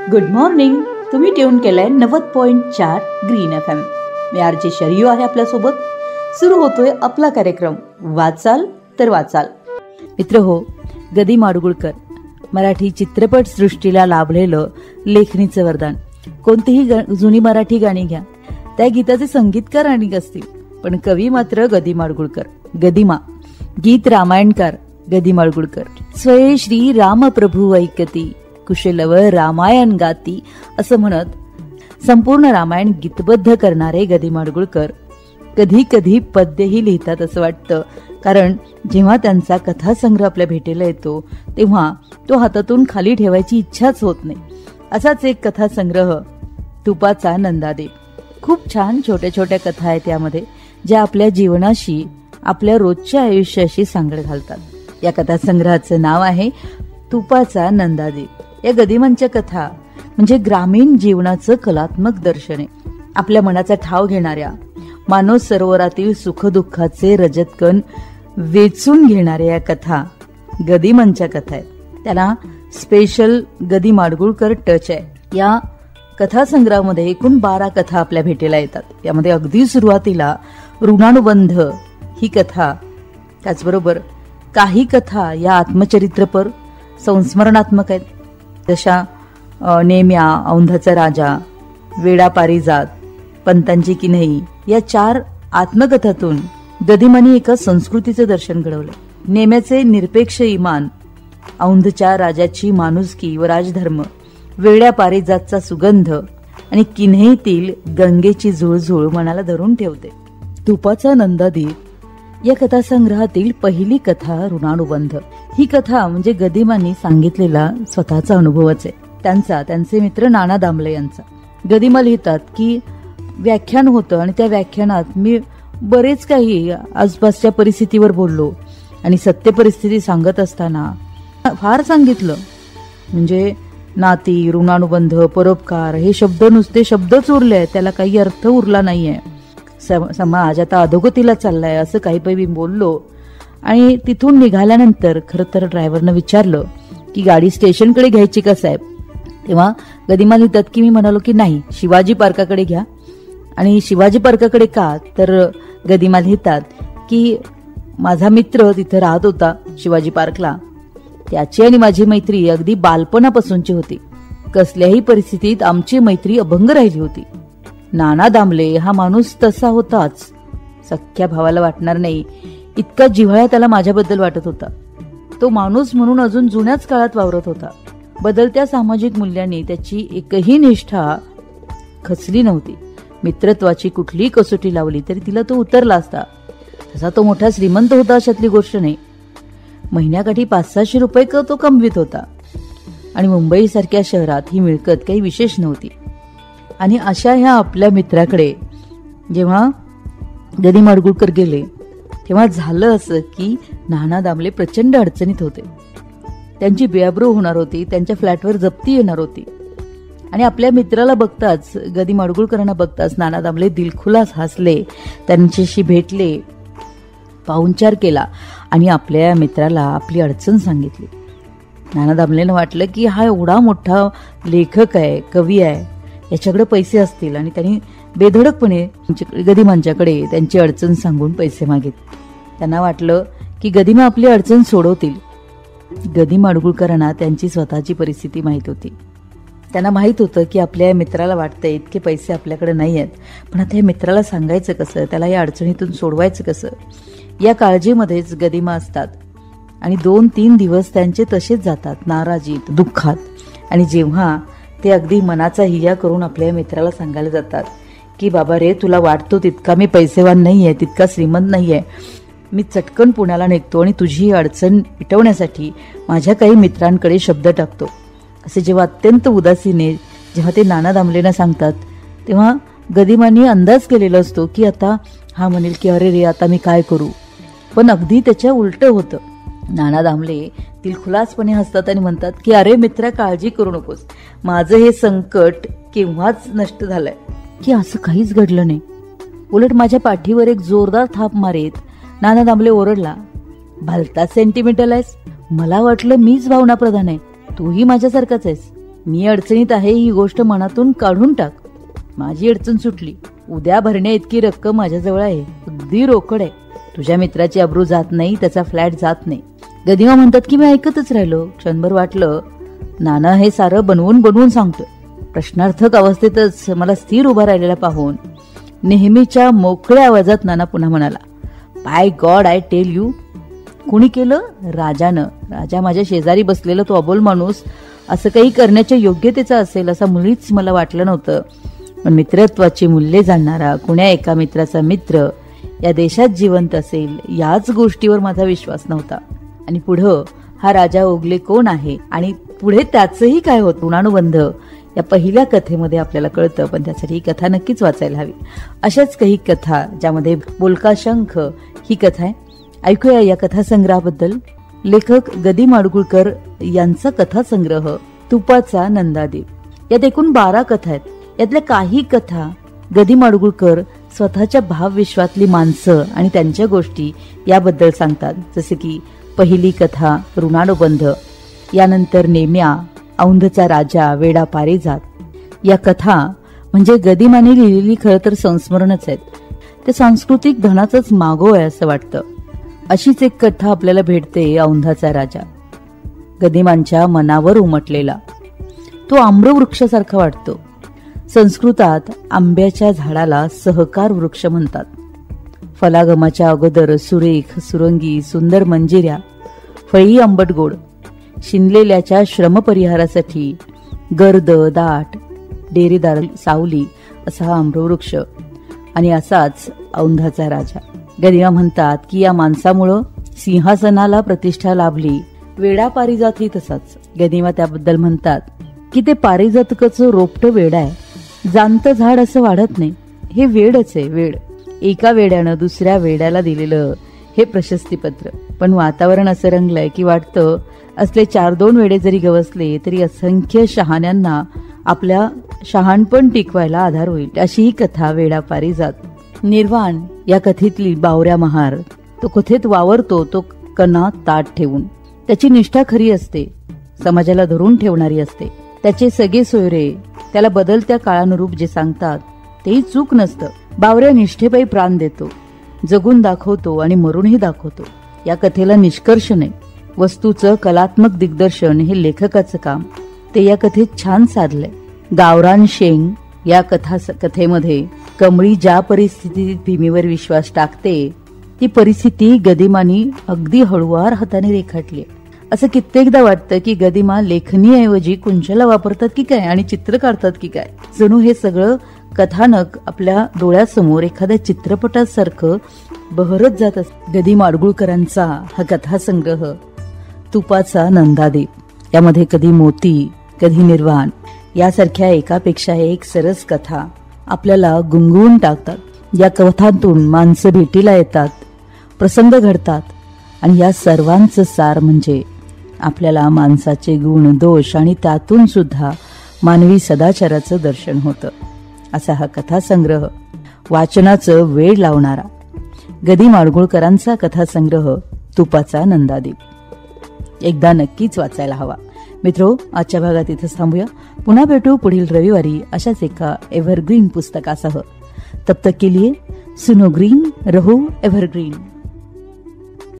Good morning. तुम्ही tune केलंय 90.4 green FM. मी RJ शरियू आहे आपल्यासोबत. सुरू होतोय आपला कार्यक्रम वाचाल तर वाचाल. मित्र हो, गदी माडगुळकर मराठी चित्रपट सृष्टीला लाभलेलं लेखणीचं वरदान. कोणतीही जुनी मराठी गाणी घ्या, त्या गीताचे संगीतकार अनेक असतील, पण कवी मात्र गदी माडगुळकर. गदिमा. गीत रामायणकार गदी माडगुळकर. स्वये श्री राम प्रभू ऐकती, कुशलव रामायण गाती असं म्हणत संपूर्ण रामायण गीतबद्ध करणारे गदी माडगुळकर कधी कधी पद्यही लिहितात असं वाटतं. कारण जेव्हा त्यांचा कथासंग्रह आपल्या भेटीला येतो तेव्हा तो हातातून खाली ठेवायची इच्छाच होत नाही. असाच एक कथासंग्रह तुपाचा नंदादेव. खूप छान छोट्या छोट्या कथा आहेत यामध्ये, ज्या आपल्या जीवनाशी, आपल्या रोजच्या आयुष्याशी सांगड घालतात. या कथासंग्रहाचं नाव आहे तुपाचा नंदादेव. या गदिमांच्या कथा म्हणजे ग्रामीण जीवनाचं कलात्मक दर्शन आहे. आपल्या मनाचा ठाव घेणाऱ्या, मानव सरोवरातील सुखदुःखाचे रजतकण वेचून घेणाऱ्या या कथा गदिमांच्या कथा आहेत. त्याला स्पेशल गदी माडगुळकर टच आहे. या कथासंग्रहामध्ये एकूण 12 कथा आपल्या भेटीला येतात. यामध्ये अगदी सुरुवातीला ऋणानुबंध ही कथा, त्याचबरोबर काही कथा या आत्मचरित्रपर संस्मरणात्मक आहेत, जशा नेम्या, औंधाचा राजा, वेडा पारिजात, पंतांची किन्हई या 4 आत्मकथातून गदिमांनी एका संस्कृतीचं दर्शन घडवलं. नेम्याचे निरपेक्ष इमान, औंधच्या राजाची माणुसकी व राजधर्म, वेड्या पारिजातचा सुगंध आणि किन्हईतील गंगेची झुळझुळ मनाला धरून ठेवते. तुपाचा नंदादेव या कथासंग्रहातील पहिली कथा ऋणानुबंध. ही कथा म्हणजे गदिमांनी सांगितलेला स्वतःचा अनुभवच आहे, त्यांचे मित्र नाना दामले यांचा. गदिमा लिहितात की व्याख्यान होतं आणि त्या व्याख्यानात मी बरेच काही आसपासच्या परिस्थितीवर बोललो आणि सत्य परिस्थिती सांगत असताना फार सांगितलं. म्हणजे नाती, ऋणानुबंध, परोपकार हे शब्द नुसते शब्दच उरले, त्याला काही अर्थ उरला नाहीये. समाज आता अधोगतीला चाललाय असं काही मी बोललो. आणि तिथून निघाल्यानंतर खरं तर ड्रायव्हरनं विचारलं की गाडी स्टेशनकडे घ्यायची का साहेब. तेव्हा गदिमा लिहितात की मी म्हणालो की नाही, शिवाजी पार्काकडे घ्या. आणि शिवाजी पार्काकडे का, तर गदिमा लिहितात की माझा मित्र तिथे राहत होता शिवाजी पार्कला. त्याची आणि माझी मैत्री अगदी बालपणापासूनची होती. कसल्याही परिस्थितीत आमची मैत्री अभंग राहिली होती. नाना दामले हा माणूस तसा होताच. सख्या भावाला वाटणार नाही इतका जिव्हाळा त्याला माझ्याबद्दल वाटत होता. तो माणूस म्हणून अजून जुन्याच काळात वावरत होता. बदलत्या सामाजिक मूल्यांनी त्याची एकही निष्ठा खचली नव्हती. मित्रत्वाची कुठलीही कसोटी लावली तरी तिला तो उतरला असता. तसा तो मोठा श्रीमंत होता अशातली गोष्ट नाही. महिन्याकाठी 500-600 रुपये तो कमवित होता आणि मुंबई सारख्या शहरात ही मिळकत काही विशेष नव्हती. आणि अशा ह्या आपल्या मित्राकडे जेव्हा गदी माडगुळकर गेले तेव्हा झालं असं की नाना दामले प्रचंड अडचणीत होते. त्यांची बेअब्रू होणार होती, त्यांच्या फ्लॅटवर जप्ती येणार होती. आणि आपल्या मित्राला बघताच, गदी माडगुळकरांना बघताच नाना दामले दिलखुलास हसले, त्यांच्याशी भेटले, पाहुणचार केला आणि आपल्या मित्राला आपली अडचण सांगितली. नाना दामलेंना वाटलं की हा एवढा मोठा लेखक आहे, कवी आहे, याच्याकडे पैसे असतील आणि त्यांनी बेधडकपणे गदिमांच्याकडे त्यांची अडचण सांगून पैसे मागितले. त्यांना वाटलं की गदिमा आपली अडचण सोडवतील. गदी माडगुळकरांना त्यांची स्वतःची परिस्थिती माहीत होती. त्यांना माहीत होतं की आपल्या मित्राला वाटतंय इतके पैसे आपल्याकडे नाही आहेत, पण आता या मित्राला सांगायचं कसं, त्याला या अडचणीतून सोडवायचं कसं, या काळजीमध्येच गदिमा असतात. आणि 2-3 दिवस त्यांचे तसेच जातात, नाराजीत, दुःखात. आणि जेव्हा ते अगदी मनाचा हिया करून आपल्या मित्राला सांगायला जातात की बाबा रे, तुला वाटतो तितका मी पैसेवान नाहीये, तितका श्रीमंत नाहीये, मी चटकन पुण्याला निघतो आणि तुझी ही अडचण मिटवण्यासाठी माझ्या काही मित्रांकडे शब्द टाकतो, असे जेव्हा अत्यंत उदासीने जेव्हा ते नाना दामलेंना सांगतात तेव्हा गदिमांनी अंदाज केलेला असतो की आता हा म्हणेल की अरे रे, आता मी काय करू. पण अगदी त्याच्या उलट होतं. नाना दामले दिलखुलासपणे हसतात आणि म्हणतात की अरे मित्रा, काळजी करू नकोस, माझं हे संकट केव्हाच नष्ट झालंय. की असं काहीच घडलं नाही. उलट माझ्या पाठीवर एक जोरदार थाप मारीत नाना दामले ओरडला, भलता सेंटिमेंटल आहेस, मला वाटलं मीच भावनाप्रधान आहे, तूही माझ्यासारखाच आहेस. मी अडचणीत आहे ही गोष्ट मनातून काढून टाक. माझी अडचण सुटली. उद्या भरण्या इतकी रक्कम माझ्याजवळ आहे, अगदी रोकड आहे. तुझ्या मित्राची अब्रू जात नाही, त्याचा फ्लॅट जात नाही. गदिमा म्हणतात की मी ऐकतच राहिलो. क्षणभर वाटलं नाना हे सारं बनवून सांगतोय. प्रश्नार्थक अवस्थेतच मला स्थिर उभा राहिलेला पाहून नेहमीच्या मोकळ्या आवाजात नाना पुन्हा म्हणाला, by God I tell you. कुणी केलं? राजानं. राजा माझ्या शेजारी बसलेला तो अबोल माणूस असं काही करण्याच्या योग्यतेचा असेल असं मुळीच मला वाटलं नव्हतं. पण मित्रत्वाची मूल्ये जाणणारा कुण्या एका मित्राचा मित्र या देशात जिवंत असेल याच गोष्टीवर माझा विश्वास नव्हता. आणि पुढं हा राजा ओगले कोण आहे आणि पुढे त्याचंही काय होत ऋणानुबंध या पहिल्या कथेमध्ये आपल्याला कळतं. पण त्यासाठी ही कथा नक्कीच वाचायला हवी. अशाच काही कथा ज्यामध्ये बोलका शंख ही कथा आहे. ऐकूया या कथासंग्रहाबद्दल. लेखक गदी माडगुळकर यांचा कथासंग्रह तुपाचा नंदादीप. यात एकूण 12 कथा आहेत. यातल्या काही कथा गदी माडगुळकर स्वतःच्या भावविश्वातली माणसं आणि त्यांच्या गोष्टी याबद्दल सांगतात. जसे की पहिली कथा ऋणानुबंध, यानंतर नेम्या, औंधचा राजा, वेडा पारिजात. या कथा म्हणजे गदिमाने लिहिलेली खरं तर संस्मरणच आहेत. ते सांस्कृतिक धनाचंच मागो आहे असं वाटतं. अशीच एक कथा आपल्याला भेटते औंधाचा राजा. गदिमांच्या मनावर उमटलेला तो आम्रवृक्षासारखा वाटतो. संस्कृतात आंब्याच्या झाडाला सहकार वृक्ष म्हणतात. फलागमाच्या अगोदर सुरेख, सुरंगी, सुंदर मंजिऱ्या, फळी आंबट गोड, शिनलेल्याच्या श्रमपरिहारासाठी गर्द, दाट, डेरेदार सावली असा हा आम्रवृक्ष. आणि असाच औंधाचा राजा. गदिमा म्हणतात की या माणसामुळं सिंहासनाला प्रतिष्ठा लाभली. वेडा पारिजातही तसाच. गदिमा त्याबद्दल म्हणतात की ते पारिजातकाचं रोपटं वेड आहे. जाणतं झाड असं वाढत नाही, हे वेडच आहे, वेड. एका वेड्यानं दुसऱ्या वेड्याला दिलेलं हे प्रशस्तीपत्र. पण वातावरण असं रंगलंय की वाटतं असले 4-2 वेडे जरी गवसले तरी असंख्य शहाण्यांना आपल्या शहाणपण टिकवायला आधार होईल. अशी ही कथा वेडा पारिजात. निर्वाण या कथेतली बावऱ्या महार तो कथेत वावरतो, तो कणा ताट ठेवून. त्याची निष्ठा खरी असते, समाजाला धरून ठेवणारी असते. त्याचे सगळे सोयरे त्याला बदलत्या काळानुरूप जे सांगतात तेही चूक नसतं. बावऱ्या निष्ठेपायी प्राण देतो, जगून दाखवतो आणि मरूनही दाखवतो. या कथेला निष्कर्ष नाही, वस्तूचं कलात्मक दिग्दर्शन हे लेखकाचं काम. ते या कथेत छान साधलंय. गावरान शेंग या कथेमध्ये कमळी ज्या परिस्थितीत भीमीवर विश्वास टाकते ती परिस्थिती गदिमानी अगदी हळुवार हाताने रेखाटली. असं कित्येकदा वाटतं की गदिमा लेखनीऐवजी कुंचला वापरतात की काय आणि चित्र काढतात की काय. जणू हे सगळं कथानक आपल्या डोळ्यासमोर एखाद्या चित्रपटासारखं बहरत जात असतं. गदी माडगुळकरांचा हा कथासंग्रह तुपाचा नंदादीप. यामध्ये कधी मोती, कधी निर्वाण यासारख्या एकापेक्षा एक सरस कथा आपल्याला गुंगवून टाकतात. या कथांतून माणसं भेटीला येतात, प्रसंग घडतात आणि या सर्वांचं सार म्हणजे आपल्याला माणसाचे गुण, दोष आणि त्यातून सुद्धा मानवी सदाचाराचं दर्शन होतं. असा हा कथासंग्रह वाचनाचं वेळ लावणारा गदी माडगुळकरांचा कथासंग्रह तुपाचा नंदादीप. एकदा नक्कीच वाचायला हवा. मित्रो, आजच्या भागात इथंच थांबूया. पुन्हा भेटू पुढील रविवारी अशाच एका एव्हरग्रीन पुस्तकासह. तब तक के लिए सुनो ग्रीन, रहो एव्हरग्रीन.